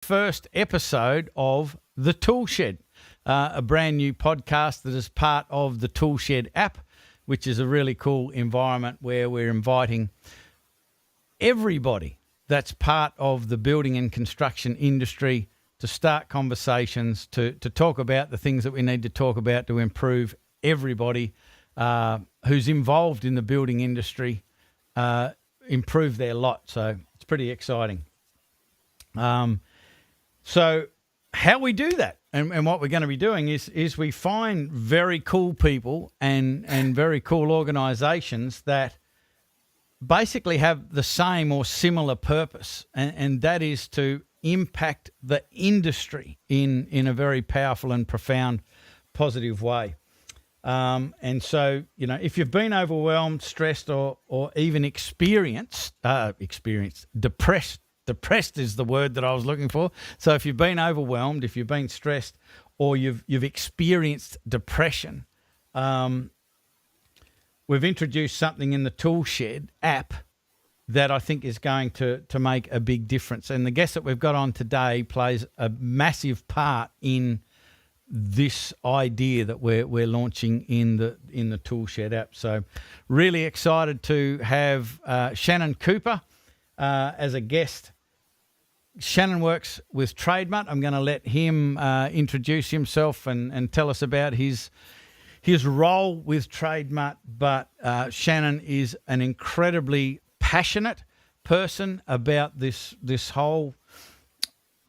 first episode of the ToolShed, a brand new podcast that is part of the ToolShed app, which is a really cool environment where we're inviting everybody that's part of the building and construction industry to start conversations, to talk about the things that we need to talk about to improve everybody who's involved in the building industry, improve their lot. So it's pretty exciting. So how we do that and what we're going to be doing is we find very cool people and very cool organisations that basically have the same or similar purpose, and that is to impact the industry in a very powerful and profound positive way. And so, you know, if you've been overwhelmed, stressed, or even experienced, depressed is the word that I was looking for. So if you've been overwhelmed, if you've been stressed, or you've experienced depression, we've introduced something in the ToolShed app that I think is going to make a big difference. And the guest that we've got on today plays a massive part in this idea that we're launching in the ToolShed app. So really excited to have Shannen Cooper as a guest. Shannen works with Trademutt. I'm going to let him introduce himself and tell us about his role with Trademutt. But Shannen is an incredibly passionate person about this whole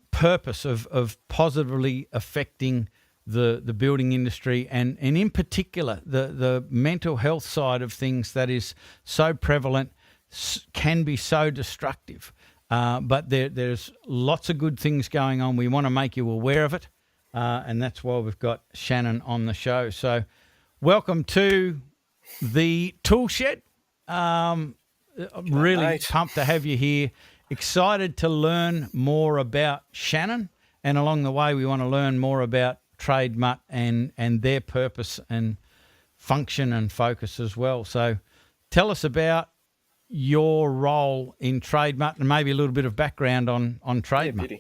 purpose of positively affecting the building industry and in particular the mental health side of things that is so prevalent, can be so destructive. But there's lots of good things going on. We want to make you aware of it, and that's why we've got Shannen on the show. So welcome to the ToolShed. I'm really pumped to have you here. Excited to learn more about Shannen, and along the way we want to learn more about Trademutt and their purpose and function and focus as well. So tell us about your role in Trademutt and maybe a little bit of background on Trademutt. Yeah,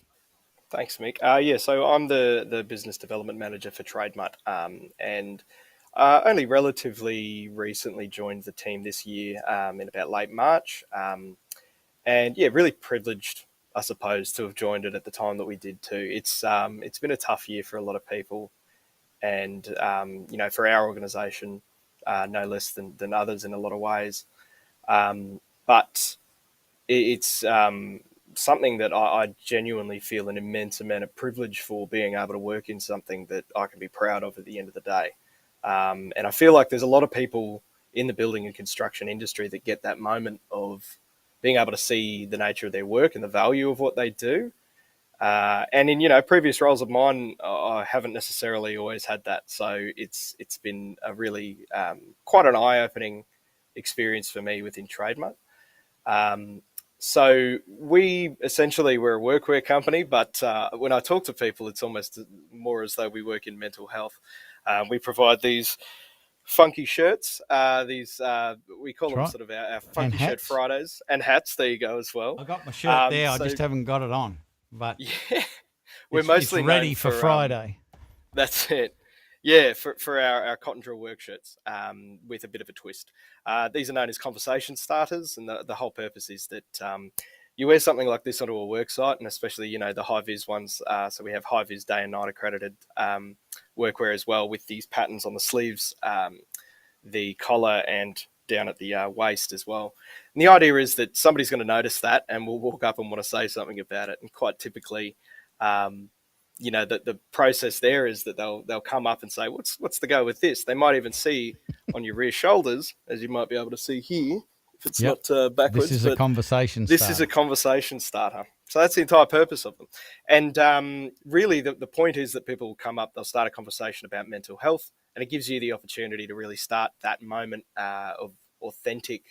thanks, Mick. So I'm the business development manager for Trademutt, and only relatively recently joined the team this year in about late March. And yeah, really privileged, I suppose, to have joined it at the time that we did too. It's been a tough year for a lot of people, and for our organisation, no less than others in a lot of ways. But it's something that I genuinely feel an immense amount of privilege for, being able to work in something that I can be proud of at the end of the day. And I feel like there's a lot of people in the building and construction industry that get that moment of being able to see the nature of their work and the value of what they do. And in previous roles of mine, I haven't necessarily always had that. So it's been a really quite an eye-opening experience for me within Trademutt. So we're a workwear company, but when I talk to people, it's almost more as though we work in mental health. We provide these funky shirts, we call them sort of our funky shirt Fridays, and hats. There you go as well. I got my shirt there. I just haven't got it on, but yeah, we're mostly it's ready for Friday. That's it. Yeah, for our cotton drill work shirts, with a bit of a twist. These are known as conversation starters, and the whole purpose is that you wear something like this onto a work site, and especially, the high-vis ones. So we have high-vis day and night accredited workwear as well, with these patterns on the sleeves, the collar, and down at the waist as well. And the idea is that somebody's going to notice that and will walk up and want to say something about it. And quite typically, the process there is that they'll come up and say, what's the go with this? They might even see on your rear shoulders, as you might be able to see here, if it's not backwards. This is a conversation starter. This is a conversation starter. So that's the entire purpose of them. And really the point is that people will come up, they'll start a conversation about mental health, and it gives you the opportunity to really start that moment of authentic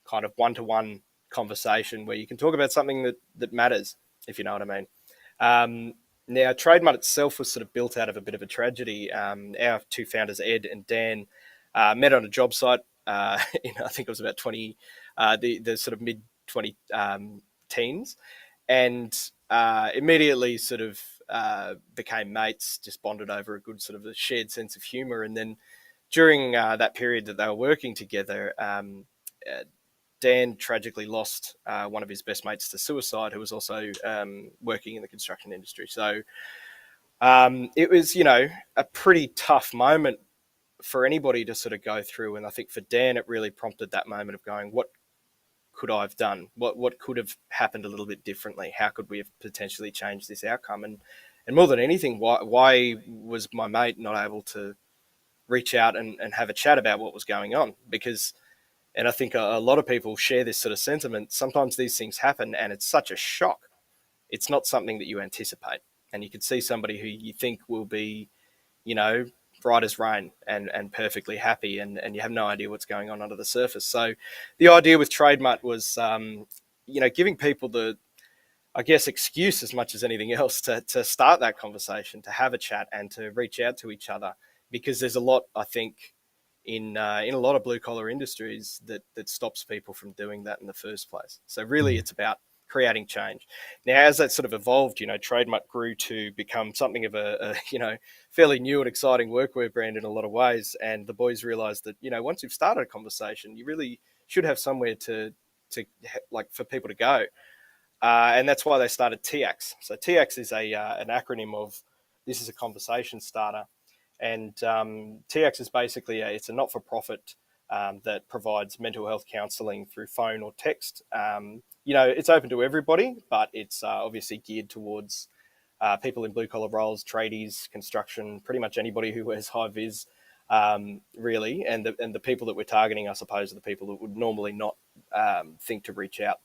kind of one-to-one conversation where you can talk about something that matters, if you know what I mean. Now, Trademutt itself was sort of built out of a bit of a tragedy. Our two founders, Ed and Dan, met on a job site. I think it was about the sort of mid-20 teens, and immediately sort of became mates, just bonded over a good sort of a shared sense of humour. And then during that period that they were working together, Dan tragically lost one of his best mates to suicide, who was also working in the construction industry. So it was, a pretty tough moment for anybody to sort of go through. And I think for Dan, it really prompted that moment of going, what could I have done? What could have happened a little bit differently? How could we have potentially changed this outcome? And more than anything, why was my mate not able to reach out and have a chat about what was going on? Because, and I think a lot of people share this sort of sentiment, sometimes these things happen and it's such a shock. It's not something that you anticipate. And you could see somebody who you think will be, bright as rain and perfectly happy, and you have no idea what's going on under the surface. So the idea with Trademutt was, giving people the, I guess, excuse as much as anything else to start that conversation, to have a chat and to reach out to each other, because there's a lot, I think, in a lot of blue collar industries that stops people from doing that in the first place. So really it's about creating change. Now, as that sort of evolved, Trademutt grew to become something of a fairly new and exciting workwear brand in a lot of ways. And the boys realized that, once you've started a conversation, you really should have somewhere to for people to go. And that's why they started TX. So TX is an acronym of, this is a conversation starter. And TX is basically it's a not-for-profit that provides mental health counselling through phone or text. It's open to everybody, but it's obviously geared towards people in blue-collar roles, tradies, construction, pretty much anybody who wears high-vis, really. And the people that we're targeting, I suppose, are the people that would normally not think to reach out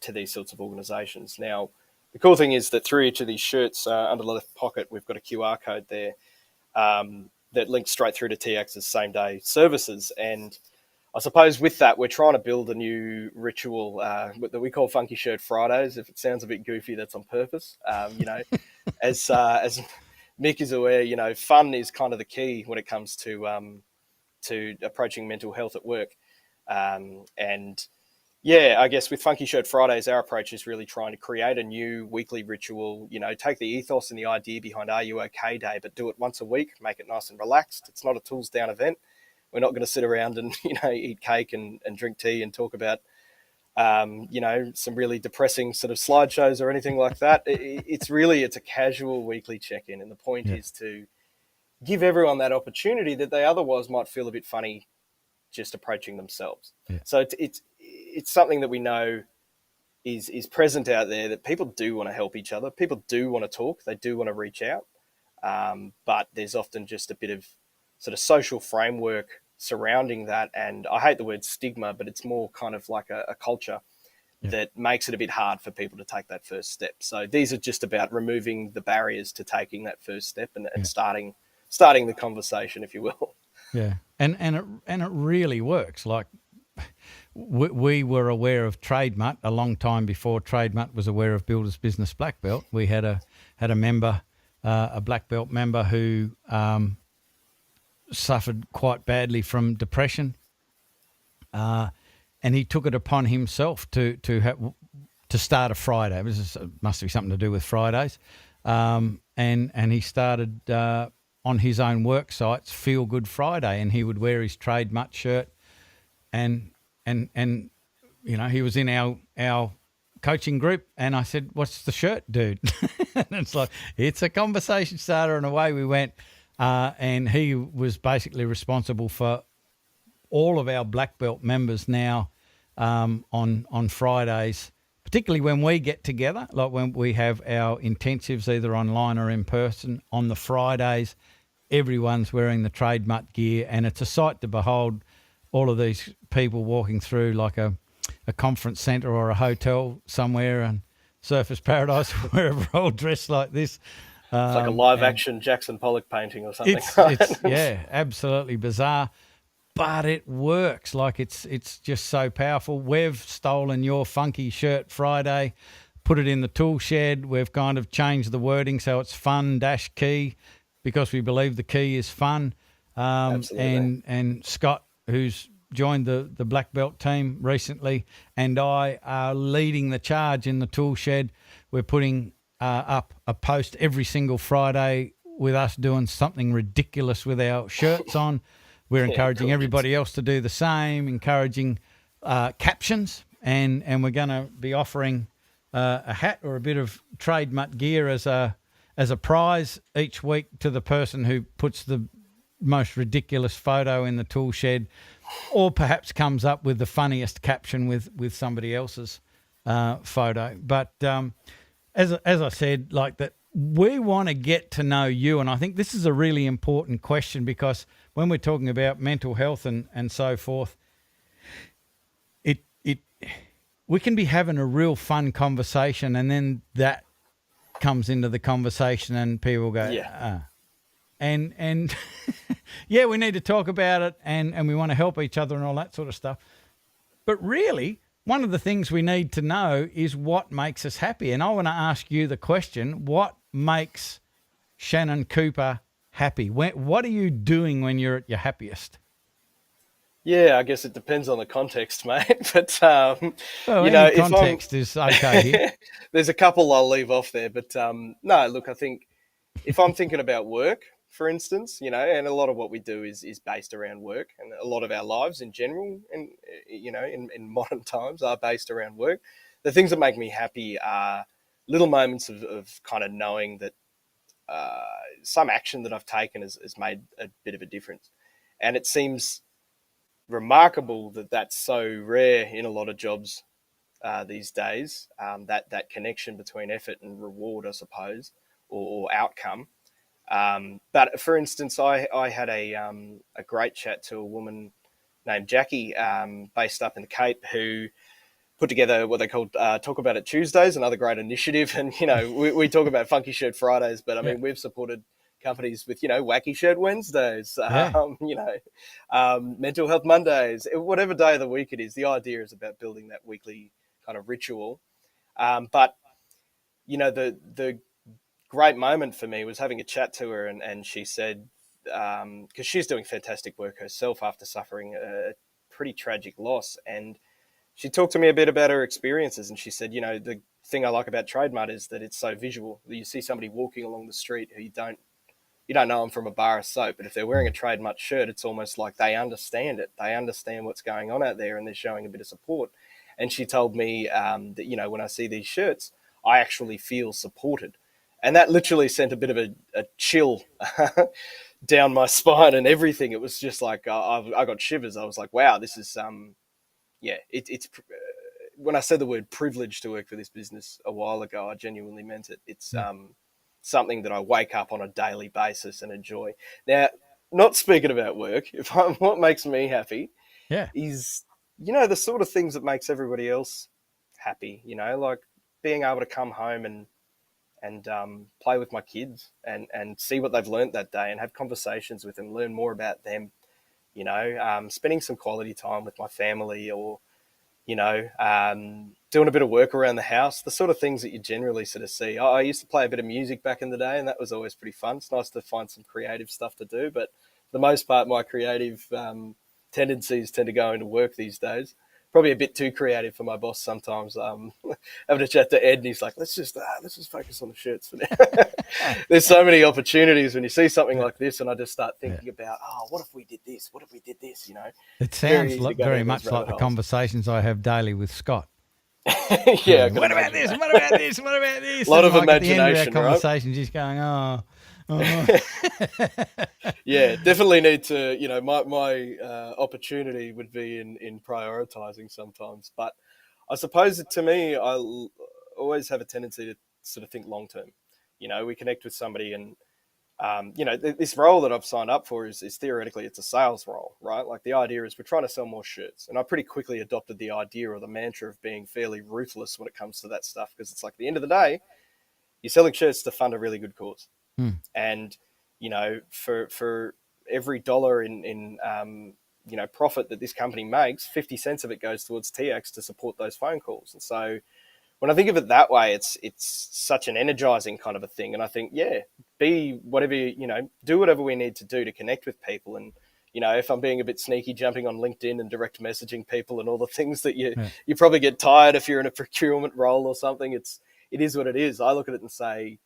to these sorts of organisations. Now, the cool thing is that through each of these shirts, under the left pocket, we've got a QR code there that links straight through to TX's same-day services. And I suppose with that, we're trying to build a new ritual that we call Funky Shirt Fridays. If it sounds a bit goofy, that's on purpose. As Mick is aware, fun is kind of the key when it comes to approaching mental health at work. I guess with Funky Shirt Fridays, our approach is really trying to create a new weekly ritual, take the ethos and the idea behind Are You OK Day, but do it once a week, make it nice and relaxed. It's not a tools down event. We're not going to sit around and, eat cake and drink tea and talk about, some really depressing sort of slideshows or anything like that. It's a casual weekly check-in. And the point is to give everyone that opportunity that they otherwise might feel a bit funny just approaching themselves. Yeah. So it's something that we know is present out there, that people do want to help each other. People do want to talk. They do want to reach out. But there's often just a bit of sort of social framework surrounding that. And I hate the word stigma, but it's more kind of like a culture that makes it a bit hard for people to take that first step. So these are just about removing the barriers to taking that first step and starting the conversation, if you will. Yeah. And it really works. Like, we were aware of Trademutt a long time before Trademutt was aware of Builder's Business Black Belt. We had a member, a black belt member, who suffered quite badly from depression, and he took it upon himself to start a Friday. It must be something to do with Fridays, and he started on his own work sites Feel Good Friday, and he would wear his Trademutt shirt. And he was in our coaching group, and I said, "What's the shirt, dude?" And it's like, it's a conversation starter, and away we went. And he was basically responsible for all of our black belt members now on Fridays, particularly when we get together, like when we have our intensives either online or in person. On the Fridays, everyone's wearing the Trademutt gear, and it's a sight to behold. All of these people walking through like a conference centre or a hotel somewhere, and Surfers Paradise, wherever, all dressed like this. It's like a live-action Jackson Pollock painting or something. It's absolutely bizarre, but it works. Like, it's just so powerful. We've stolen your Funky Shirt Friday, put it in the tool shed. We've kind of changed the wording so it's fun-key, because we believe the key is fun. Absolutely. And Scott, who's joined the black belt team recently, and I are leading the charge in the tool shed We're putting up a post every single Friday with us doing something ridiculous with our shirts on. We're encouraging everybody else to do the same, encouraging captions, and we're going to be offering a hat or a bit of Trademutt gear as a prize each week to the person who puts the most ridiculous photo in the tool shed, or perhaps comes up with the funniest caption with somebody else's photo. But as I said, like that, we want to get to know you, and I think this is a really important question, because when we're talking about mental health and so forth, we can be having a real fun conversation, and then that comes into the conversation and people go, and yeah, we need to talk about it, and we want to help each other and all that sort of stuff. But really, one of the things we need to know is what makes us happy. And I want to ask you the question, what makes Shannen Cooper happy? What are you doing when you're at your happiest? Yeah, I guess it depends on the context, mate. But well, any context is okay here. There's a couple I'll leave off there, but no, look, I think if I'm thinking about work, for instance, and a lot of what we do is based around work, and a lot of our lives in general, and in modern times are based around work. The things that make me happy are little moments of kind of knowing that some action that I've taken has made a bit of a difference, and it seems remarkable that that's so rare in a lot of jobs these days, that connection between effort and reward, I suppose, or outcome. But for instance, I had a great chat to a woman named Jackie, based up in the Cape, who put together what they called Talk About It Tuesdays, another great initiative. And, we talk about Funky Shirt Fridays, but I mean, we've supported companies with, Wacky Shirt Wednesdays, Mental Health Mondays, whatever day of the week it is. The idea is about building that weekly kind of ritual. But, the great moment for me was having a chat to her, and she said, because she's doing fantastic work herself after suffering a pretty tragic loss. And she talked to me a bit about her experiences, and she said, the thing I like about Trademutt is that it's so visual. You see somebody walking along the street who you don't know them from a bar of soap, but if they're wearing a Trademutt shirt, it's almost like they understand it. They understand what's going on out there, and they're showing a bit of support. And she told me that, when I see these shirts, I actually feel supported. And that literally sent a bit of a chill down my spine and everything. It was just like, I got shivers. I was like, wow, this is, it's when I said the word privilege to work for this business a while ago, I genuinely meant it. It's something that I wake up on a daily basis and enjoy. Now, not speaking about work, what makes me happy is, the sort of things that makes everybody else happy, like being able to come home and play with my kids and see what they've learnt that day and have conversations with them, learn more about them, spending some quality time with my family, or, doing a bit of work around the house, the sort of things that you generally sort of see. I used to play a bit of music back in the day, and that was always pretty fun. It's nice to find some creative stuff to do, but for the most part, my creative tendencies tend to go into work these days. Probably a bit too creative for my boss sometimes. Having a chat to Ed, and he's like, let's just focus on the shirts for now. There's so many opportunities when you see something like this, and I just start thinking about, what if we did this? What if we did this? It sounds very much like the conversations I have daily with Scott. Yeah. What about this? What about this? What about this? A lot of like imagination, at the end of our right? conversations, just going, Yeah, definitely need to, my opportunity would be in prioritizing sometimes. But I suppose to me, I always have a tendency to sort of think long term. We connect with somebody, and this role that I've signed up for is theoretically it's a sales role, right? Like the idea is we're trying to sell more shirts. And I pretty quickly adopted the idea or the mantra of being fairly ruthless when it comes to that stuff, because it's like at the end of the day, you're selling shirts to fund a really good cause. And, for every dollar in profit that this company makes, 50 cents of it goes towards TX to support those phone calls. And so when I think of it that way, it's such an energizing kind of a thing. And I think, be whatever, do whatever we need to do to connect with people. And, if I'm being a bit sneaky, jumping on LinkedIn and direct messaging people and all the things that you probably get tired if you're in a procurement role or something, it's it is what it is. I look at it and say,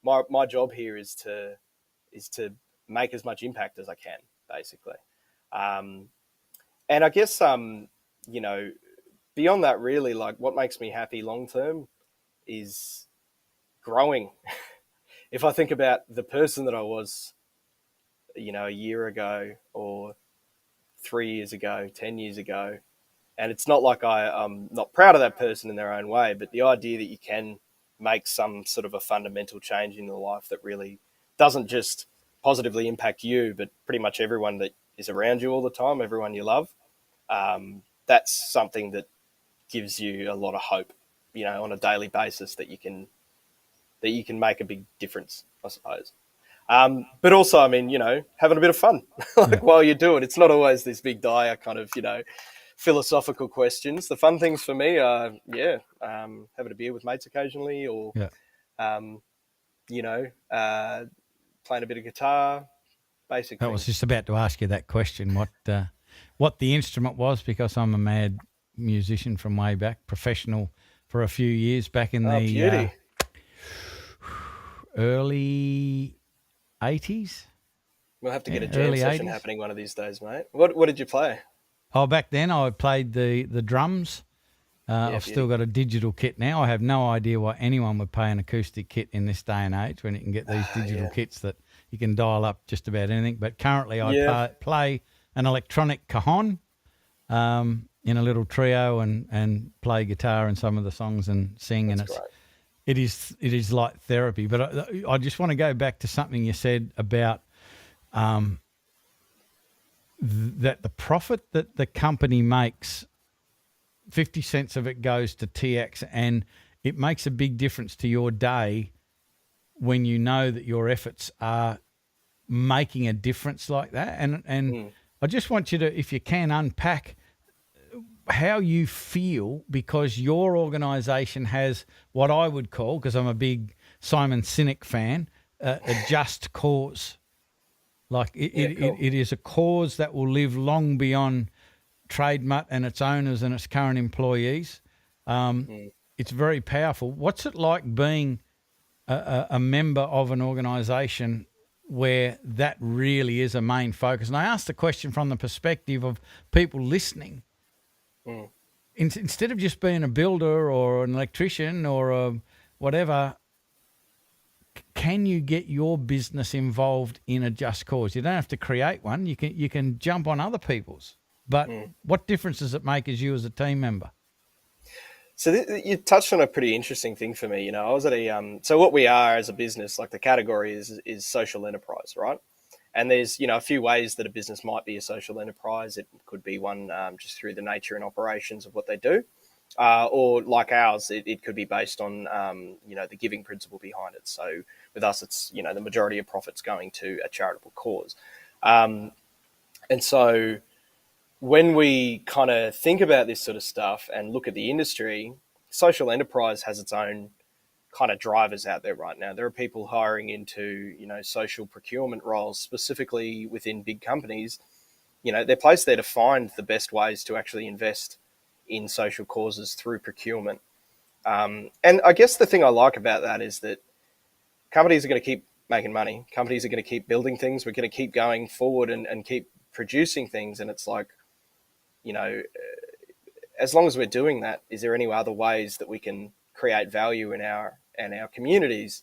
my job here is to make as much impact as I can, basically. And I guess you know, beyond that, really, like what makes me happy long term is growing. If I think about the person that I was, you know, a year ago or 3 years ago, 10 years ago, and it's not like I'm not proud of that person in their own way, but the idea that you can make some sort of a fundamental change in your life that really doesn't just positively impact you, but pretty much everyone that is around you all the time, everyone you love, that's something that gives you a lot of hope, you know, on a daily basis that you can make a big difference, I suppose. But also, I mean, you know, having a bit of fun like while you do it. It's not always this big dire kind of, you know, philosophical questions. The fun things for me are, having a beer with mates occasionally, or, you know, playing a bit of guitar, basic I things. was just about to ask you that question, what the instrument was, because I'm a mad musician from way back, professional for a few years back in the Beauty. early 80s. We'll have to get a jam early session 80s. happening one of these days, mate. What did you play? Oh, back then I played the drums. I've still got a digital kit now. I have no idea why anyone would pay an acoustic kit in this day and age when you can get these digital kits that you can dial up just about anything. But currently I play an electronic cajon in a little trio and play guitar in some of the songs and sing. That's and great. it is like therapy. But I just want to go back to something you said about that the profit that the company makes, 50 cents of it goes to TX, and it makes a big difference to your day when you know that your efforts are making a difference like that. And I just want you to, if you can, unpack how you feel, because your organisation has what I would call, because I'm a big Simon Sinek fan, a just cause. Like it is a cause that will live long beyond Trademutt and its owners and its current employees. It's very powerful. What's it like being a member of an organisation where that really is a main focus? And I asked the question from the perspective of people listening. Instead of just being a builder or an electrician or a whatever, can you get your business involved in a just cause? You don't have to create one. You can jump on other people's. But what difference does it make as you as a team member? So you touched on a pretty interesting thing for me. You know, I was at a so what we are as a business, like the category is social enterprise, right? And there's, you know, a few ways that a business might be a social enterprise. It could be one just through the nature and operations of what they do, or like ours, it could be based on you know, the giving principle behind it. So with us, it's, you know, the majority of profits going to a charitable cause, and so when we kind of think about this sort of stuff and look at the industry, social enterprise has its own kind of drivers out there right now. There are people hiring into, you know, social procurement roles, specifically within big companies. You know, they're placed there to find the best ways to actually invest in social causes through procurement. And I guess the thing I like about that is that companies are going to keep making money. Companies are going to keep building things. We're going to keep going forward and keep producing things. And it's like, you know, as long as we're doing that, is there any other ways that we can create value in our communities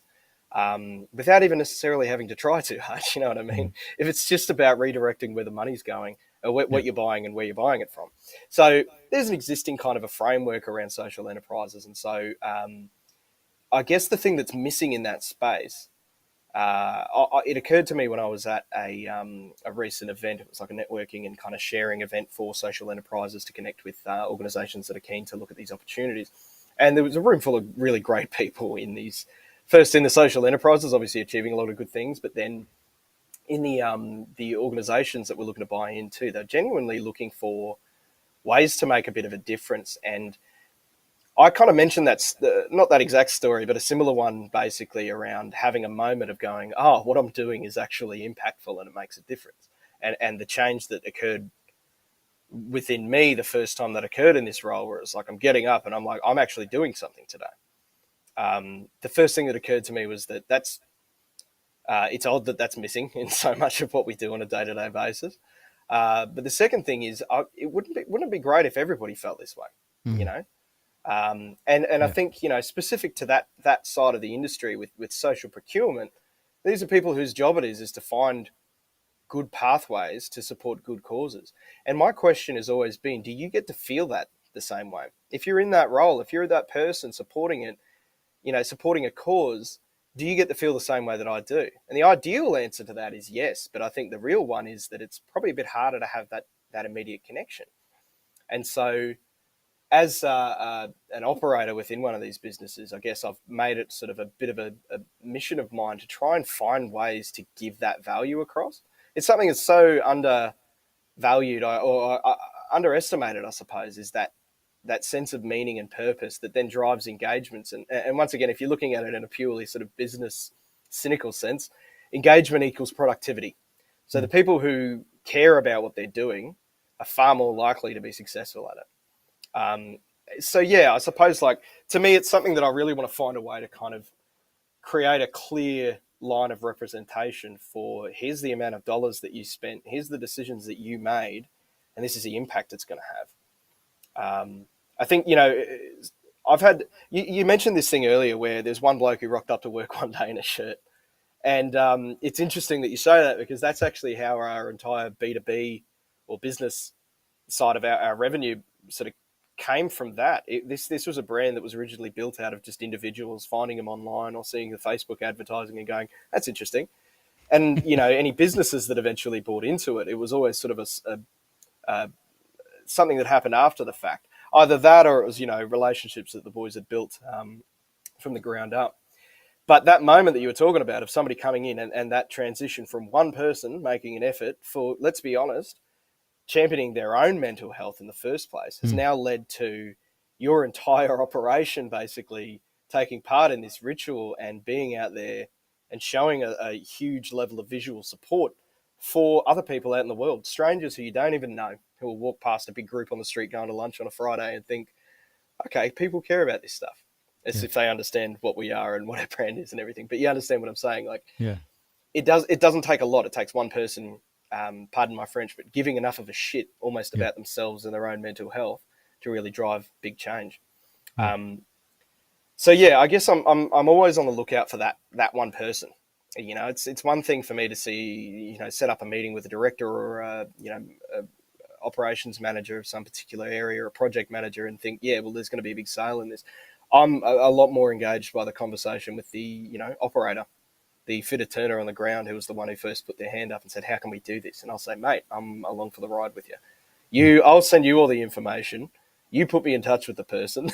without even necessarily having to try too hard? You know what I mean? If it's just about redirecting where the money's going, or what you're buying and where you're buying it from. So there's an existing kind of a framework around social enterprises. And so I guess the thing that's missing in that space, it occurred to me when I was at a recent event. It was like a networking and kind of sharing event for social enterprises to connect with organizations that are keen to look at these opportunities. And there was a room full of really great people in these, first in the social enterprises, obviously achieving a lot of good things, but then in the organizations that we're looking to buy into, they're genuinely looking for ways to make a bit of a difference. And I kind of mentioned not that exact story, but a similar one, basically around having a moment of going, oh, what I'm doing is actually impactful and it makes a difference. And the change that occurred within me the first time that occurred in this role, where it's like I'm getting up and I'm like, I'm actually doing something today. The first thing that occurred to me was that's it's odd that that's missing in so much of what we do on a day-to-day basis. But the second thing is, wouldn't it be great if everybody felt this way, you know? And I think, specific to that side of the industry with social procurement, these are people whose job it is to find good pathways to support good causes. And my question has always been, do you get to feel that the same way? If you're in that role, if you're that person supporting it, supporting a cause, do you get to feel the same way that I do? And the ideal answer to that is yes, but I think the real one is that it's probably a bit harder to have that immediate connection. And so as an operator within one of these businesses, I guess I've made it sort of a bit of a mission of mine to try and find ways to give that value across. It's something that's so undervalued or underestimated, I suppose, is that sense of meaning and purpose that then drives engagements. And once again, if you're looking at it in a purely sort of business cynical sense, engagement equals productivity. So the people who care about what they're doing are far more likely to be successful at it. So yeah, I suppose, like, to me, it's something that I really want to find a way to kind of create a clear line of representation for, here's the amount of dollars that you spent, here's the decisions that you made, and this is the impact it's going to have. I think, I've had, you mentioned this thing earlier where there's one bloke who rocked up to work one day in a shirt. And it's interesting that you say that, because that's actually how our entire B2B or business side of our revenue sort of came from that. This was a brand that was originally built out of just individuals finding them online or seeing the Facebook advertising and going, that's interesting. And, any businesses that eventually bought into it, it was always sort of something that happened after the fact. Either that, or it was, relationships that the boys had built from the ground up. But that moment that you were talking about of somebody coming in and that transition from one person making an effort for, let's be honest, championing their own mental health in the first place has now led to your entire operation basically taking part in this ritual and being out there and showing a huge level of visual support for other people out in the world, strangers who you don't even know, who will walk past a big group on the street going to lunch on a Friday and think, okay, people care about this stuff. As if they understand what we are and what our brand is and everything. But you understand what I'm saying? Like, it doesn't take a lot. It takes one person, pardon my French, but giving enough of a shit almost about themselves and their own mental health to really drive big change. So yeah, I guess I'm always on the lookout for that one person. It's one thing for me to see, set up a meeting with a director or a operations manager of some particular area or a project manager and think, yeah, well, there's going to be a big sale in this. I'm a lot more engaged by the conversation with the, operator, the fitter turner on the ground, who was the one who first put their hand up and said, how can we do this? And I'll say, mate, I'm along for the ride with you. I'll send you all the information. You put me in touch with the person,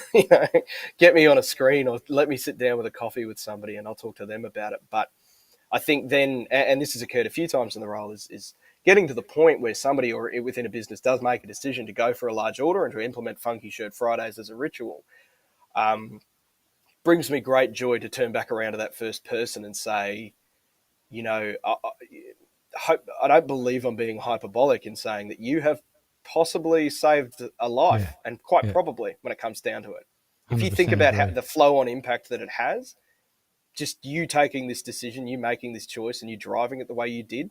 get me on a screen or let me sit down with a coffee with somebody and I'll talk to them about it. But I think then, and this has occurred a few times in the role, is getting to the point where somebody or within a business does make a decision to go for a large order and to implement Funky Shirt Fridays as a ritual. Brings me great joy to turn back around to that first person and say, I don't believe I'm being hyperbolic in saying that you have possibly saved a life, and quite probably when it comes down to it. If you think about how the flow-on impact that it has, just you taking this decision, you making this choice, and you driving it the way you did,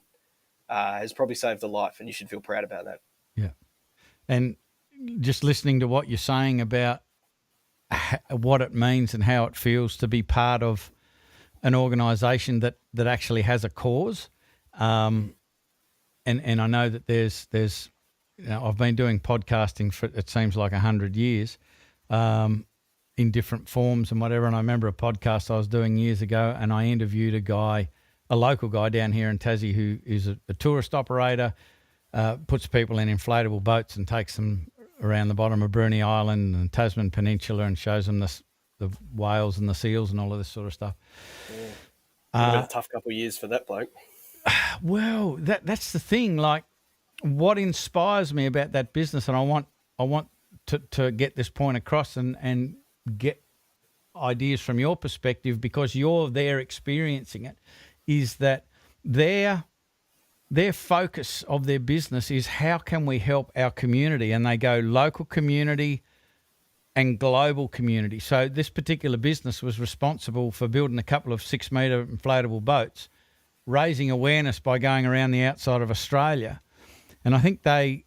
has probably saved a life, and you should feel proud about that. Yeah, and just listening to what you're saying about what it means and how it feels to be part of an organisation that actually has a cause, and I know that there's I've been doing podcasting for, it seems like 100 years, in different forms and whatever. And I remember a podcast I was doing years ago, and I interviewed a local guy down here in Tassie who is a tourist operator, puts people in inflatable boats and takes them around the bottom of Bruny Island and Tasman Peninsula and shows them the whales and the seals and all of this sort of stuff. Yeah. Been a tough couple of years for that bloke. Well, that's the thing. Like, what inspires me about that business, and I want to get this point across and get ideas from your perspective, because you're there experiencing it, is that their focus of their business is how can we help our community, and they go local community and global community. So this particular business was responsible for building a couple of 6-metre inflatable boats, raising awareness by going around the outside of Australia. And I think they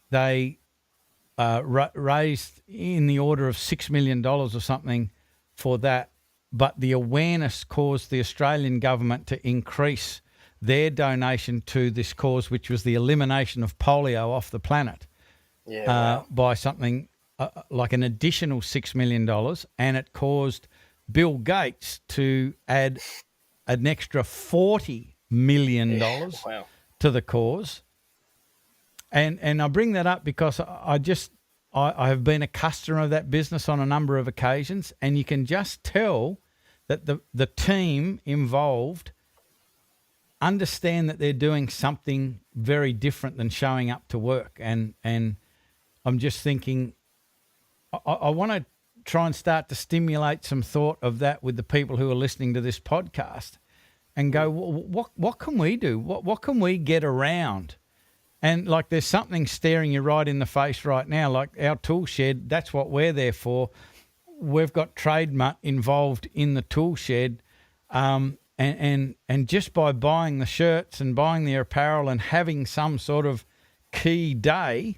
raised in the order of $6 million or something for that. But the awareness caused the Australian government to increase their donation to this cause, which was the elimination of polio off the planet, Wow. by something like an additional $6 million. And it caused Bill Gates to add an extra $40 million Wow. to the cause. And I bring that up because I have been a customer of that business on a number of occasions, and you can just tell that the team involved understand that they're doing something very different than showing up to work. And I'm just thinking, I want to try and start to stimulate some thought of that with the people who are listening to this podcast, and go, what can we do? What can we get around? And like, there's something staring you right in the face right now, like our tool shed. That's what we're there for. We've got Trademutt involved in the tool shed, and just by buying the shirts and buying the apparel and having some sort of key day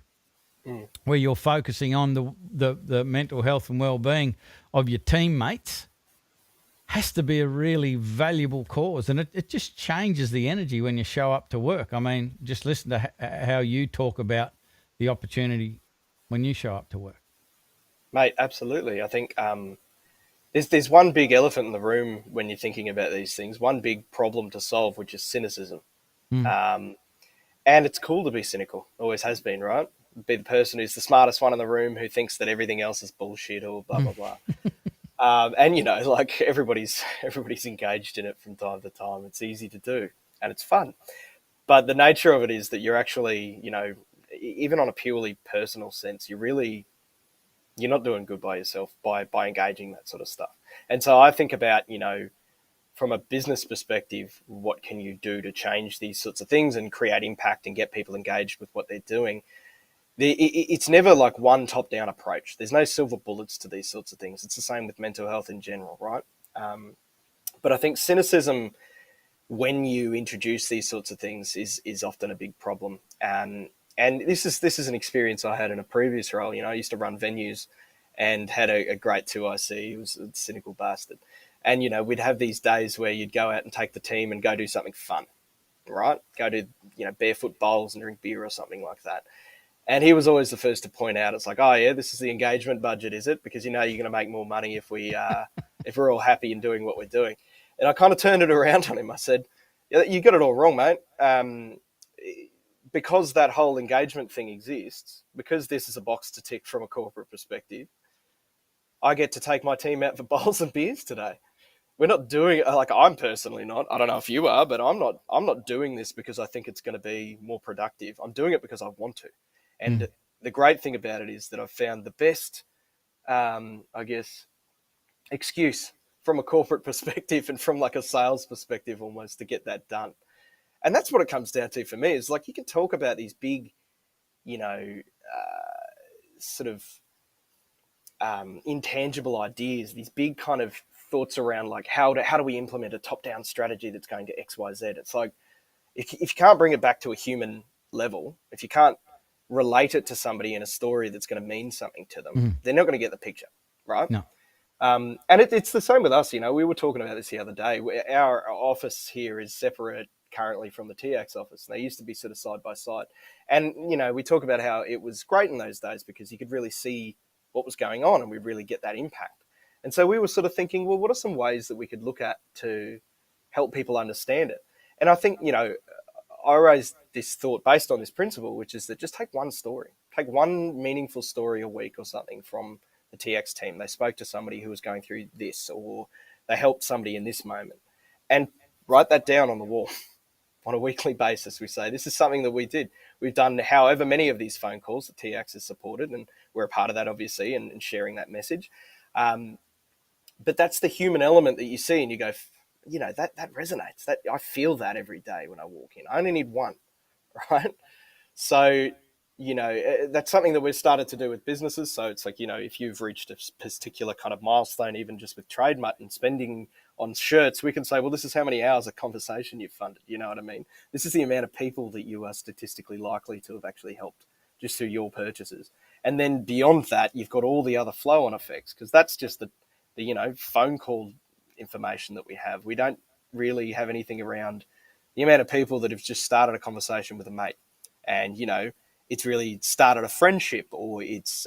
where you're focusing on the mental health and well-being of your teammates, has to be a really valuable cause. And it just changes the energy when you show up to work. I mean, just listen to how you talk about the opportunity when you show up to work. Mate, absolutely. I think there's one big elephant in the room when you're thinking about these things, one big problem to solve, which is cynicism. And it's cool to be cynical, always has been, right? Be the person who's the smartest one in the room, who thinks that everything else is bullshit or blah, blah, blah. And, you know, like everybody's engaged in it from time to time. It's easy to do and it's fun. But the nature of it is that you're actually, you know, even on a purely personal sense, you're not doing good by yourself by engaging that sort of stuff. And so I think about, you know, from a business perspective, what can you do to change these sorts of things and create impact and get people engaged with what they're doing? It's never like one top-down approach. There's no silver bullets to these sorts of things. It's the same with mental health in general, right? But I think cynicism, when you introduce these sorts of things, is often a big problem. And this is an experience I had in a previous role. You know, I used to run venues and had a great 2IC. He was a cynical bastard. And, you know, we'd have these days where you'd go out and take the team and go do something fun, right? Go to, you know, barefoot bowls and drink beer or something like that. And he was always the first to point out, it's like, oh yeah, this is the engagement budget, is it? Because, you know, you're going to make more money if if we're all happy and doing what we're doing. And I kind of turned it around on him. I said, yeah, you got it all wrong, mate. Because that whole engagement thing exists, because this is a box to tick from a corporate perspective, I get to take my team out for bowls and beers today. We're not doing it, like, I'm personally not. I don't know if you are, but I'm not doing this because I think it's going to be more productive. I'm doing it because I want to. And the great thing about it is that I've found the best, I guess, excuse from a corporate perspective and from like a sales perspective almost to get that done. And that's what it comes down to for me, is like, you can talk about these big, you know, sort of intangible ideas, these big kind of thoughts around like how do we implement a top-down strategy that's going to X, Y, Z. It's like, if you can't bring it back to a human level, if you can't relate it to somebody in a story that's going to mean something to them, they're not going to get the picture, right? No. And it's the same with us. You know, we were talking about this the other day. Our office here is separate currently from the TX office. They used to be sort of side by side. And, you know, we talk about how it was great in those days because you could really see what was going on and we really get that impact. And so we were sort of thinking, well, what are some ways that we could look at to help people understand it? And I think, you know, I raised this thought based on this principle, which is that just take one story, take one meaningful story a week or something from the TX team. They spoke to somebody who was going through this, or they helped somebody in this moment, and write that down on the wall on a weekly basis. We say, this is something that we did. We've done however many of these phone calls that TX has supported, and we're a part of that, obviously, and sharing that message. But that's the human element that you see, and you go, you know, that resonates. That I feel that every day when I walk in. I only need one, right? So that's something that we've started to do with businesses. So it's like, if you've reached a particular kind of milestone, even just with Trademutt and spending on shirts, we can say, well, this is how many hours of conversation you've funded. You know what I mean? This is the amount of people that you are statistically likely to have actually helped just through your purchases. And then beyond that, you've got all the other flow-on effects, because that's just the phone call information that we have. We don't really have anything around the amount of people that have just started a conversation with a mate, and it's really started a friendship, or it's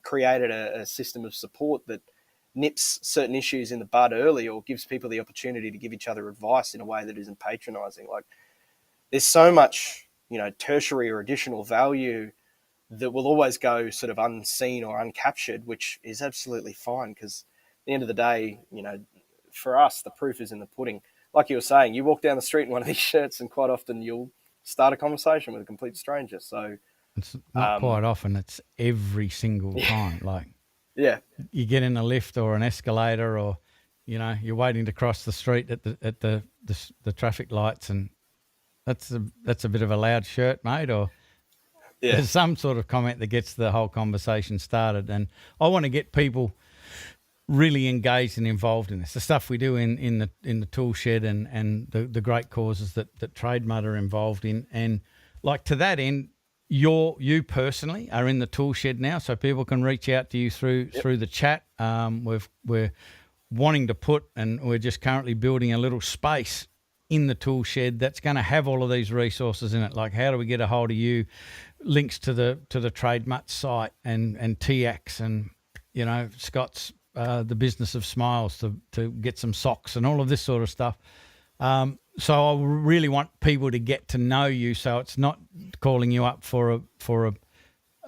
created a system of support that nips certain issues in the bud early, or gives people the opportunity to give each other advice in a way that isn't patronizing. Like, there's so much tertiary or additional value that will always go sort of unseen or uncaptured, which is absolutely fine, because at the end of the day, for us, the proof is in the pudding. Like you were saying, you walk down the street in one of these shirts, and quite often you'll start a conversation with a complete stranger. So it's not quite often; it's every single time. Like, you get in a lift or an escalator, or you're waiting to cross the street at the traffic lights, and that's a bit of a loud shirt, mate, or there's some sort of comment that gets the whole conversation started. And I want to get people really engaged and involved in this. The stuff we do in the ToolShed and the great causes that Trademutt are involved in. And like, to that end, you personally are in the ToolShed now, so people can reach out to you through the chat. We're wanting to put, and we're just currently building a little space in the ToolShed that's going to have all of these resources in it. Like, how do we get a hold of you? Links to the Trademutt site and TX and Scott's the Business of Smiles to get some socks and all of this sort of stuff. So I really want people to get to know you, so it's not calling you up for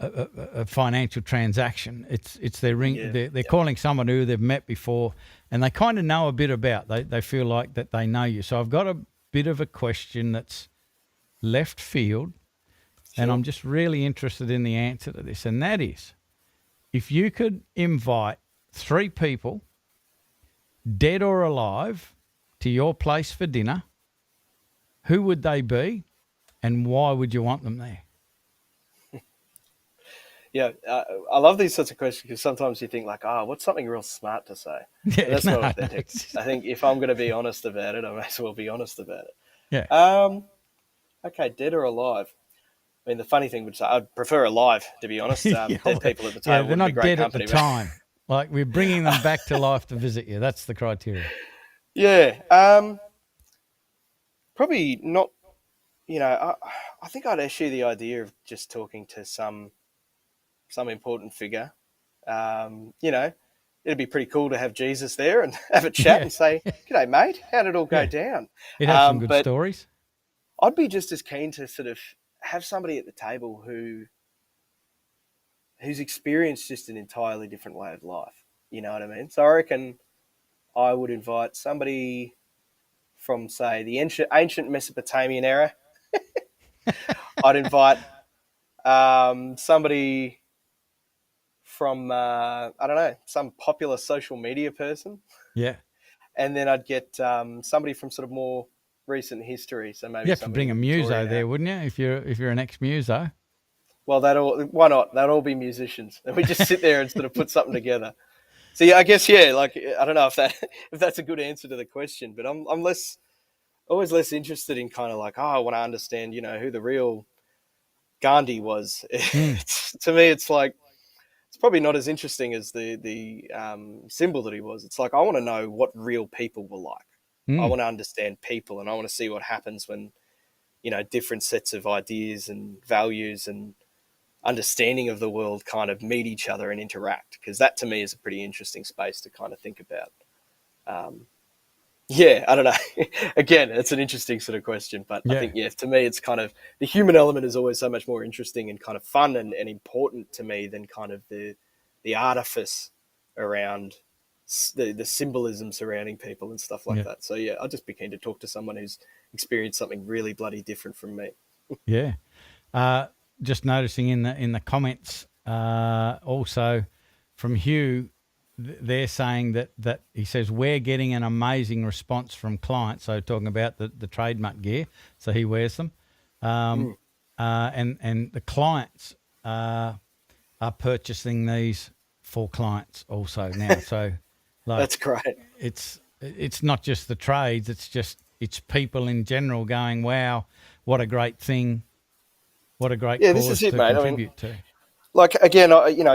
a financial transaction. It's their ring. They're calling someone who they've met before, and they kind of know a bit about. They feel like that they know you. So I've got a bit of a question that's left field, and I'm just really interested in the answer to this, and that is, if you could invite 3 people, dead or alive, to your place for dinner, who would they be, and why would you want them there? I love these sorts of questions, because sometimes you think like, what's something real smart to say? Yeah, that's not what they do. I think if I'm going to be honest about it, I may as well be honest about it. Yeah. Okay, dead or alive? I mean, the funny thing would say, I'd prefer alive, to be honest. Dead people at the table they're not would be great dead company, at the time. Like, we're bringing them back to life to visit you. That's the criteria. Yeah. Probably not. I think I'd eschew the idea of just talking to some important figure. It'd be pretty cool to have Jesus there and have a chat and say, "G'day, mate. How did it all go down?" It has some good stories. I'd be just as keen to sort of have somebody at the table who's experienced just an entirely different way of life. You know what I mean? So I reckon I would invite somebody from, say, the ancient Mesopotamian era. I'd invite somebody from, I don't know, some popular social media person. Yeah. And then I'd get somebody from sort of more recent history. So maybe you have to bring a muso there, wouldn't you? If you're an ex-muso. Well, why not? They'd all be musicians, and we just sit there and sort of put something together. So yeah, I guess like, I don't know if that's a good answer to the question, but I'm always less interested in kind of like, I want to understand, who the real Gandhi was. To me, it's like, it's probably not as interesting as the symbol that he was. It's like, I want to know what real people were like. I want to understand people, and I want to see what happens when, different sets of ideas and values and understanding of the world kind of meet each other and interact, because that to me is a pretty interesting space to kind of think about. I don't know. Again, it's an interesting sort of question, but I think, to me, it's kind of, the human element is always so much more interesting and kind of fun and important to me than kind of the artifice around the symbolism surrounding people and stuff like that. So I'll just be keen to talk to someone who's experienced something really bloody different from me. Just noticing in the comments, also from Hugh, they're saying that he says, we're getting an amazing response from clients. So talking about the Trademutt gear, so he wears them, and the clients are purchasing these for clients also now. So, like, That's great. it's not just the trades; it's people in general going, "Wow, what a great thing! What a great Yeah, this is cause it, to mate. I mean, contribute to." like again,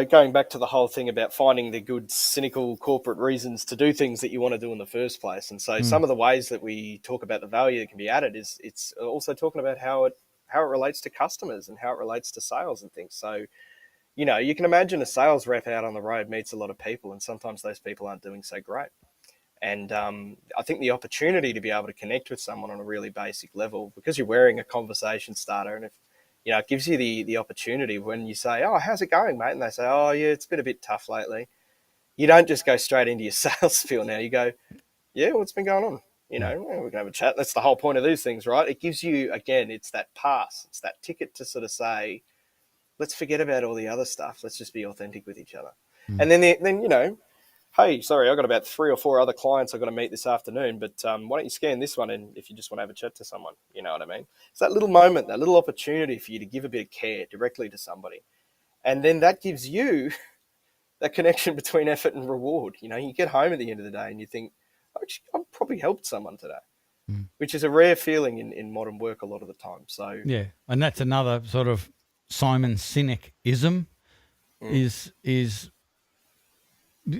going back to the whole thing about finding the good cynical corporate reasons to do things that you want to do in the first place. And so Mm. some of the ways that we talk about the value that can be added is it's also talking about how it relates to customers and how it relates to sales and things. So, you can imagine a sales rep out on the road meets a lot of people, and sometimes those people aren't doing so great. And I think the opportunity to be able to connect with someone on a really basic level, because you're wearing a conversation starter, and if it gives you the opportunity when you say, "Oh, how's it going, mate?" and they say, "Oh, yeah, it's been a bit tough lately." You don't just go straight into your sales spiel now. You go, "Yeah, what's been going on?" "Well, we can have a chat." That's the whole point of these things, right? It gives you, again, it's that pass, it's that ticket to sort of say, let's forget about all the other stuff. Let's just be authentic with each other. Mm. And then hey, sorry, I've got about 3 or 4 other clients I've got to meet this afternoon, but why don't you scan this one in if you just want to have a chat to someone? You know what I mean? It's that little moment, that little opportunity for you to give a bit of care directly to somebody. And then that gives you that connection between effort and reward. You get home at the end of the day and you think, actually, I've probably helped someone today, Mm. which is a rare feeling in modern work a lot of the time. So, Yeah, and that's another sort of Simon Sinek-ism mm, is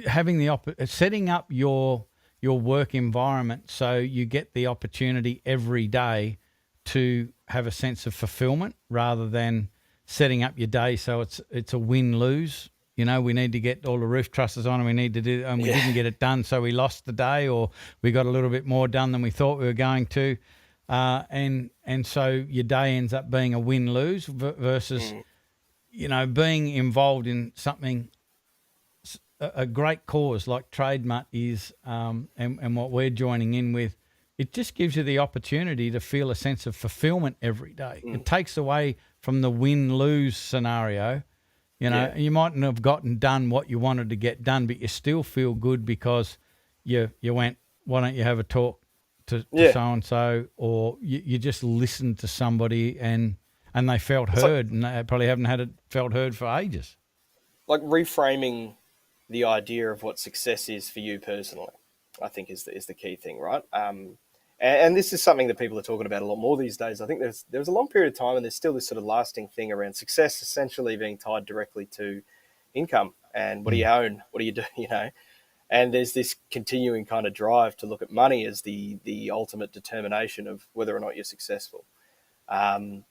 having setting up your work environment so you get the opportunity every day to have a sense of fulfillment rather than setting up your day so it's a win-lose. We need to get all the roof trusses on and we need to do, and we yeah, didn't get it done, so we lost the day, or we got a little bit more done than we thought we were going to. And so your day ends up being a win-lose versus, mm, being involved in something, a great cause like Trademutt is, and what we're joining in with. It just gives you the opportunity to feel a sense of fulfillment every day. mm, It takes away from the win-lose scenario. yeah. You mightn't have gotten done what you wanted to get done, but you still feel good because you went, why don't you have a talk to Yeah. so and so, or you just listened to somebody and they felt It's like heard, and they probably haven't felt heard for ages. reframing the idea of what success is for you personally, I think is the key thing, right? And this is something that people are talking about a lot more these days. I think there was a long period of time, and there's still this sort of lasting thing around success essentially being tied directly to income and what do you Mm. own, what do you do, And there's this continuing kind of drive to look at money as the ultimate determination of whether or not you're successful. Um,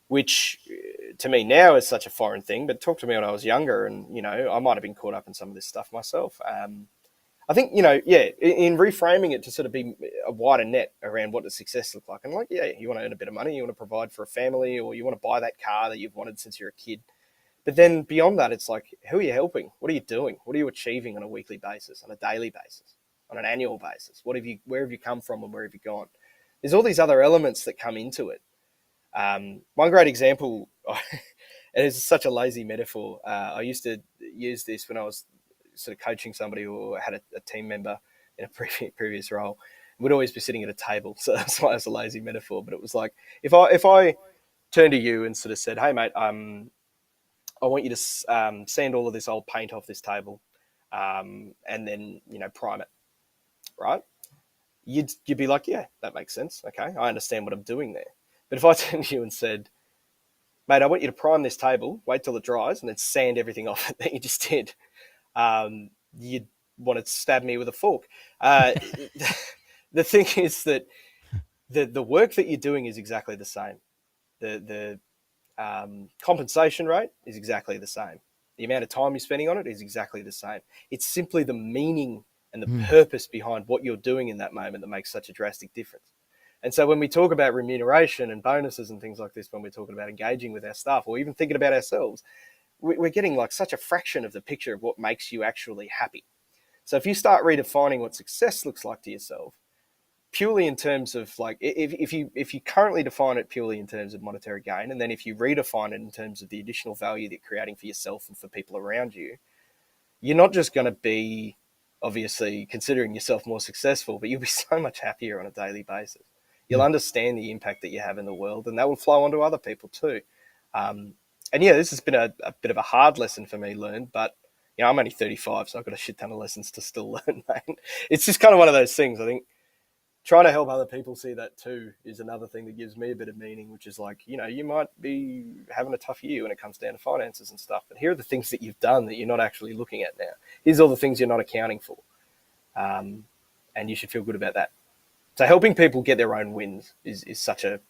which to me now is such a foreign thing. But talk to me when I was younger, and I might have been caught up in some of this stuff myself. I think yeah, in reframing it to sort of be a wider net around what does success look like, and like yeah, you want to earn a bit of money, you want to provide for a family, or you want to buy that car that you've wanted since you're a kid. But then beyond that, it's like, who are you helping? What are you doing? What are you achieving on a weekly basis, on a daily basis, on an annual basis? Where have you come from, and where have you gone? There's all these other elements that come into it. One great example, and it's such a lazy metaphor. I used to use this when I was sort of coaching somebody or had a team member in a previous role. We'd always be sitting at a table, so that's why it's a lazy metaphor. But it was like if I turned to you and sort of said, "Hey, mate, I want you to sand all of this old paint off this table, and then prime it, right?" You'd be like, "Yeah, that makes sense. Okay, I understand what I'm doing there." But if I turned to you and said, "Mate, I want you to prime this table, wait till it dries, and then sand everything off it that you just did," you'd want to stab me with a fork. Uh, the thing is that the work that you're doing is exactly the same. The compensation rate is exactly the same. The amount of time you're spending on it is exactly the same. It's simply the meaning and the Mm. purpose behind what you're doing in that moment that makes such a drastic difference. And so when we talk about remuneration and bonuses and things like this, when we're talking about engaging with our staff or even thinking about ourselves, we're getting like such a fraction of the picture of what makes you actually happy. So if you start redefining what success looks like to yourself, purely in terms of like if you currently define it purely in terms of monetary gain, and then if you redefine it in terms of the additional value that you're creating for yourself and for people around you, you're not just going to be obviously considering yourself more successful, but you'll be so much happier on a daily basis. You'll Yeah. understand the impact that you have in the world, and that will flow onto other people too. Um, yeah, this has been a bit of a hard lesson for me learned, but I'm only 35, so I've got a shit ton of lessons to still learn, mate. It's just kind of one of those things. I think trying to help other people see that too is another thing that gives me a bit of meaning, which is like, you might be having a tough year when it comes down to finances and stuff, but here are the things that you've done that you're not actually looking at now. Here's all the things you're not accounting for. And you should feel good about that. So helping people get their own wins is such a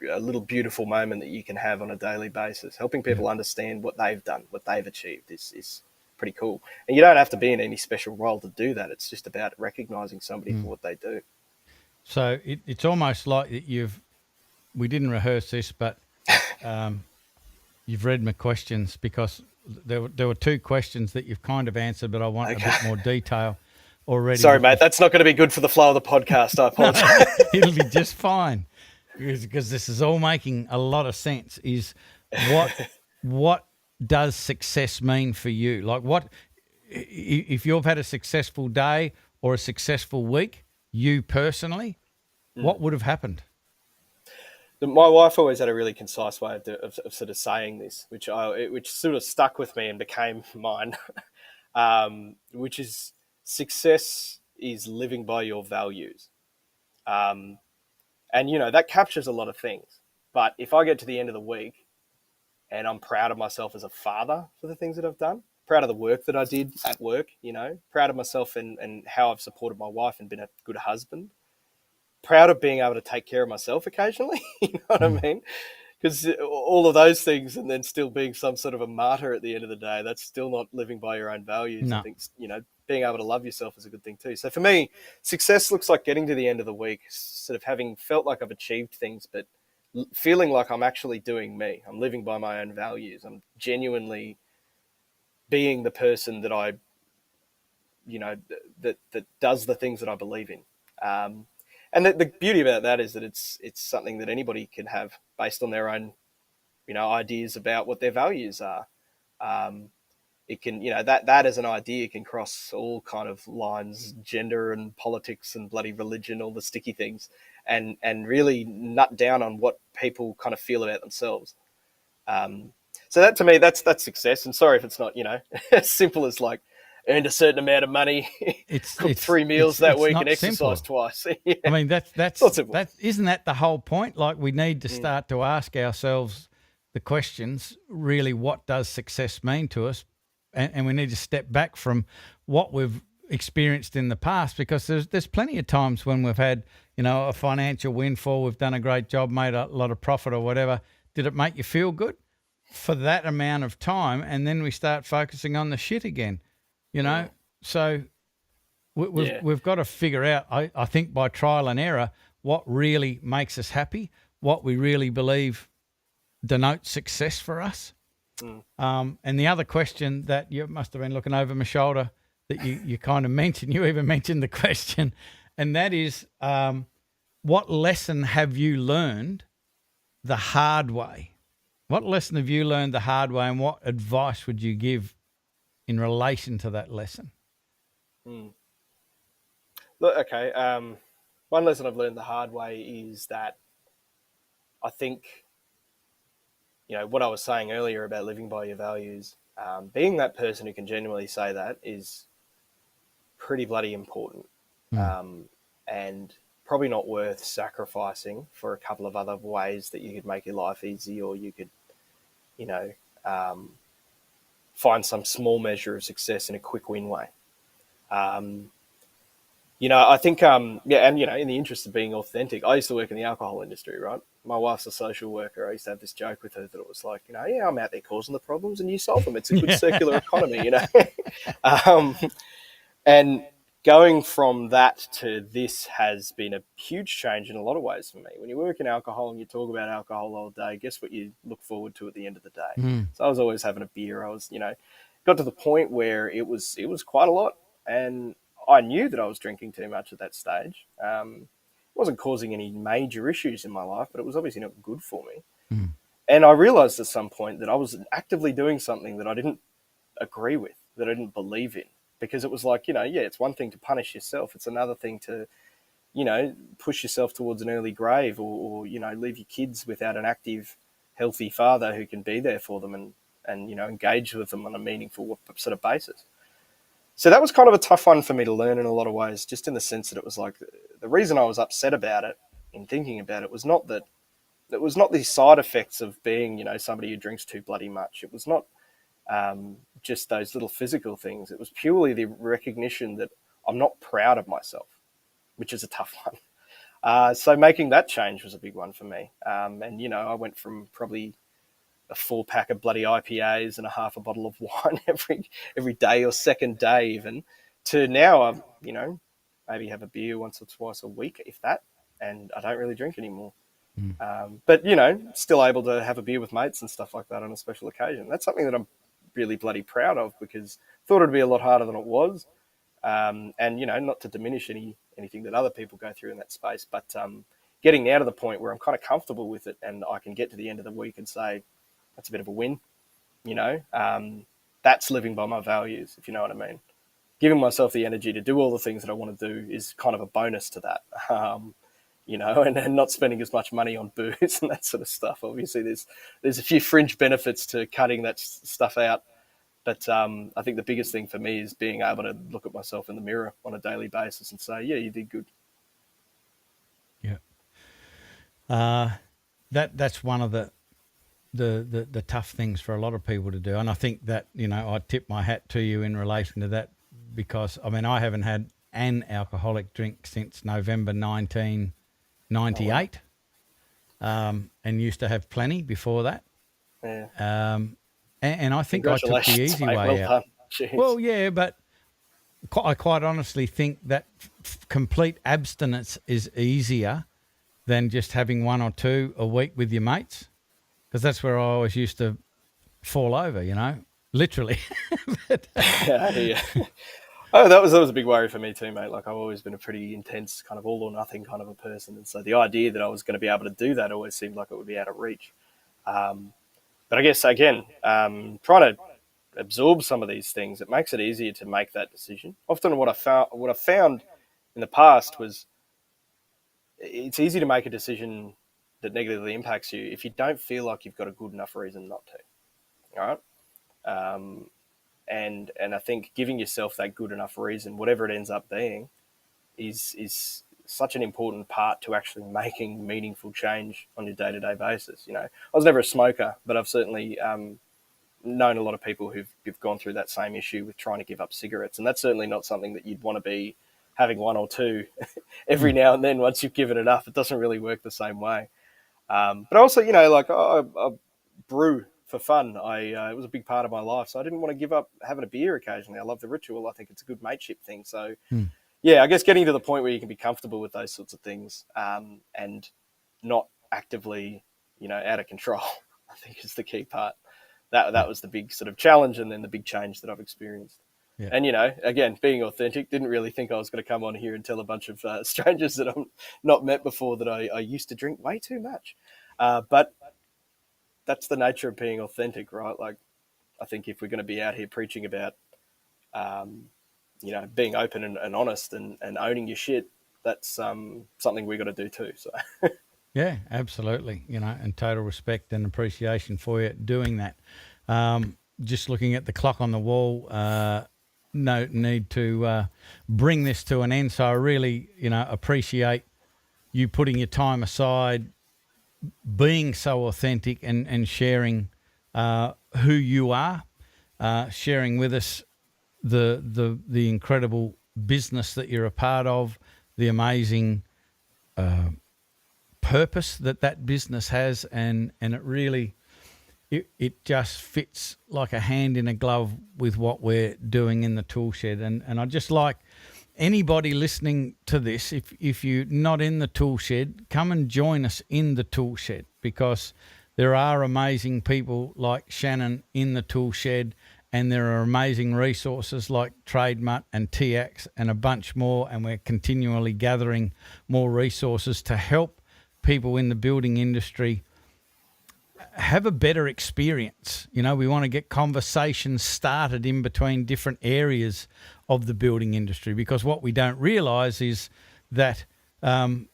little beautiful moment that you can have on a daily basis. Helping people understand what they've done, what they've achieved is pretty cool. And you don't have to be in any special role to do that. It's just about recognizing somebody for what they do. So it's almost like that we didn't rehearse this, but you've read my questions, because there were two questions that you've kind of answered, but I want a bit more detail already. Sorry, mate. That's not going to be good for the flow of the podcast. I apologize. It'll be just fine, because this is all making a lot of sense. Is what does success mean for you? Like, what if you've had a successful day or a successful week, you personally, what would have happened? My wife always had a really concise way of sort of saying this, which sort of stuck with me and became mine, which is success is living by your values. And, that captures a lot of things. But if I get to the end of the week and I'm proud of myself as a father for the things that I've done, proud of the work that I did at work, proud of myself and how I've supported my wife and been a good husband, proud of being able to take care of myself occasionally, you know what I mean? Because all of those things, and then still being some sort of a martyr at the end of the day, that's still not living by your own values. No. I think, being able to love yourself is a good thing too. So for me, success looks like getting to the end of the week, sort of having felt like I've achieved things, but feeling like I'm actually doing me. I'm living by my own values. I'm genuinely being the person that I, that does the things that I believe in. And the beauty about that is that it's something that anybody can have based on their own, ideas about what their values are. It can, that as an idea can cross all kind of lines, gender and politics and bloody religion, all the sticky things, and really nut down on what people kind of feel about themselves. So that, to me, that's success. And sorry if it's not, as simple as like earned a certain amount of money, cooked 3 meals that week, and exercised twice. Yeah. I mean, isn't that the whole point? Like, we need to start to ask ourselves the questions, really, what does success mean to us? And we need to step back from what we've experienced in the past, because there's plenty of times when we've had, a financial windfall, we've done a great job, made a lot of profit or whatever. Did it make you feel good for that amount of time? And then we start focusing on the shit again. So we've got to figure out, I think, by trial and error, what really makes us happy, what we really believe denotes success for us. And the other question that you must have been looking over my shoulder that you kind of mentioned, you even mentioned the question, and that is, what lesson have you learned the hard way? What lesson have you learned the hard way, and what advice would you give in relation to that lesson? Look, okay. One lesson I've learned the hard way is that I think, what I was saying earlier about living by your values, being that person who can genuinely say that is pretty bloody important. And probably not worth sacrificing for a couple of other ways that you could make your life easy, or you could, find some small measure of success in a quick win way. I think, in the interest of being authentic, I used to work in the alcohol industry, right? My wife's a social worker. I used to have this joke with her that it was like, I'm out there causing the problems and you solve them. It's a good circular economy, And going from that to this has been a huge change in a lot of ways for me. When you work in alcohol and you talk about alcohol all day, guess what you look forward to at the end of the day? So I was always having a beer. I was, got to the point where it was quite a lot. And I knew that I was drinking too much at that stage. It wasn't causing any major issues in my life, but it was obviously not good for me. And I realized at some point that I was actively doing something that I didn't agree with, that I didn't believe in. Because it was like, it's one thing to punish yourself. It's another thing to, push yourself towards an early grave or leave your kids without an active healthy father who can be there for them and engage with them on a meaningful sort of basis. So that was kind of a tough one for me to learn in a lot of ways, just in the sense that it was like the reason I was upset about it in thinking about it was not that it was not the side effects of being, somebody who drinks too bloody much. It was not just those little physical things. It was purely the recognition that I'm not proud of myself, which is a tough one. So making that change was a big one for me. And I went from probably a 4-pack of bloody IPAs and a half a bottle of wine every day or second day even, to now I'm, maybe have a beer once or twice a week, if that, and I don't really drink anymore. But, still able to have a beer with mates and stuff like that on a special occasion. That's something that I'm really bloody proud of, because I thought it'd be a lot harder than it was. And, not to diminish anything that other people go through in that space, but getting now to the point where I'm kind of comfortable with it and I can get to the end of the week and say, that's a bit of a win, that's living by my values, if you know what I mean. Giving myself the energy to do all the things that I want to do is kind of a bonus to that, and not spending as much money on booze and that sort of stuff. Obviously, there's a few fringe benefits to cutting that stuff out. But I think the biggest thing for me is being able to look at myself in the mirror on a daily basis and say, yeah, you did good. Yeah. That's one of the tough things for a lot of people to do. And I think that, I tip my hat to you in relation to that, because, I haven't had an alcoholic drink since November 1998, and used to have plenty before that. Yeah. And I think I took the easy way out. Well, yeah, but I quite honestly think that complete abstinence is easier than just having one or two a week with your mates, because that's where I always used to fall over, literally. Yeah. Oh, that was a big worry for me too, mate. Like, I've always been a pretty intense kind of all or nothing kind of a person. And so the idea that I was going to be able to do that always seemed like it would be out of reach. But I guess, again, trying to absorb some of these things, it makes it easier to make that decision. Often what I found in the past was it's easy to make a decision that negatively impacts you if you don't feel like you've got a good enough reason not to. All right? And I think giving yourself that good enough reason, whatever it ends up being, is such an important part to actually making meaningful change on your day-to-day basis. I was never a smoker, but I've certainly known a lot of people who've gone through that same issue with trying to give up cigarettes, and that's certainly not something that you'd want to be having one or two every now and then. Once you've given it up, it doesn't really work the same way. But also, I brew for fun. It was a big part of my life, so I didn't want to give up having a beer occasionally. I love the ritual. I think it's a good mateship thing. So, yeah, I guess getting to the point where you can be comfortable with those sorts of things, and not actively, out of control, I think is the key part. That was the big sort of challenge, and then the big change that I've experienced. Yeah. And, again, being authentic, didn't really think I was going to come on here and tell a bunch of strangers that I've not met before that I used to drink way too much. But that's the nature of being authentic, right? Like, I think if we're going to be out here preaching about, being open and honest and owning your shit, that's something we got to do too. So. Yeah, absolutely. And total respect and appreciation for you doing that. Just looking at the clock on the wall, no need to bring this to an end. So I really, appreciate you putting your time aside, being so authentic and sharing who you are, sharing with us the incredible business that you're a part of, the amazing purpose that business has, and it really it just fits like a hand in a glove with what we're doing in the ToolShed. And I just like anybody listening to this, if you're not in the ToolShed, come and join us in the ToolShed, because there are amazing people like Shannen in the ToolShed, and there are amazing resources like Trademutt and TX and a bunch more, and we're continually gathering more resources to help people in the building industry have a better experience. We want to get conversations started in between different areas of the building industry, because what we don't realise is that the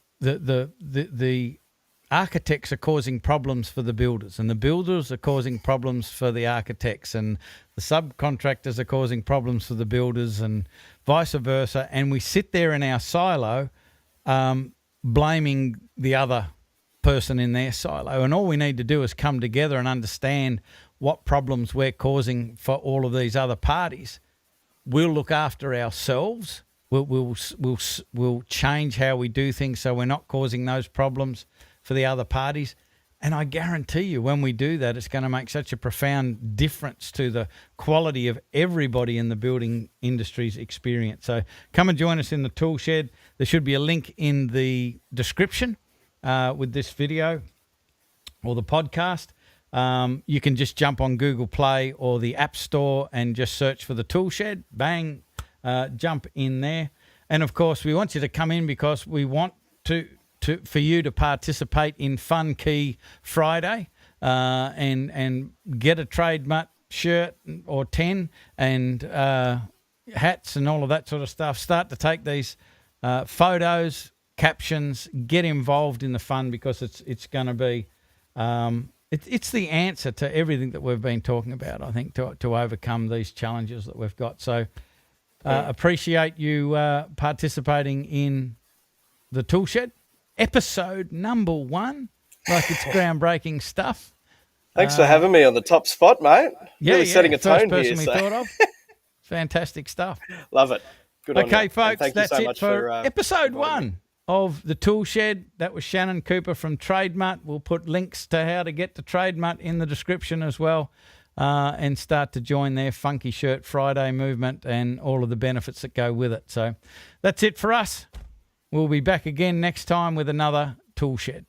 architects are causing problems for the builders, and the builders are causing problems for the architects, and the subcontractors are causing problems for the builders, and vice versa. And we sit there in our silo, blaming the other person in their silo. And all we need to do is come together and understand what problems we're causing for all of these other parties. We'll look after ourselves. We'll change how we do things so we're not causing those problems for the other parties. And I guarantee you, when we do that, it's going to make such a profound difference to the quality of everybody in the building industry's experience. So come and join us in the tool shed. There should be a link in the description with this video or the podcast. You can just jump on Google Play or the App Store and just search for the tool shed. Bang, jump in there. And of course, we want you to come in because we want for you to participate in Fun Key Friday and get a Trademutt shirt or 10 and hats and all of that sort of stuff. Start to take these photos, captions, get involved in the fun, because it's going to be it's the answer to everything that we've been talking about, I think, to overcome these challenges that we've got. So appreciate you participating in the Tool Shed. Episode number 1, like it's groundbreaking stuff. Thanks for having me on the top spot, mate. Really setting a tone first here. person we thought of. Fantastic stuff. Love it. Good on you. Okay, folks, thank that's you so it much for episode inviting 1 me. of the Tool Shed. That was Shannen Cooper from Trademutt. We'll put links to how to get to Trademutt in the description as well, and start to join their Funky Shirt Friday movement and all of the benefits that go with it. So that's it for us. We'll be back again next time with another Tool Shed.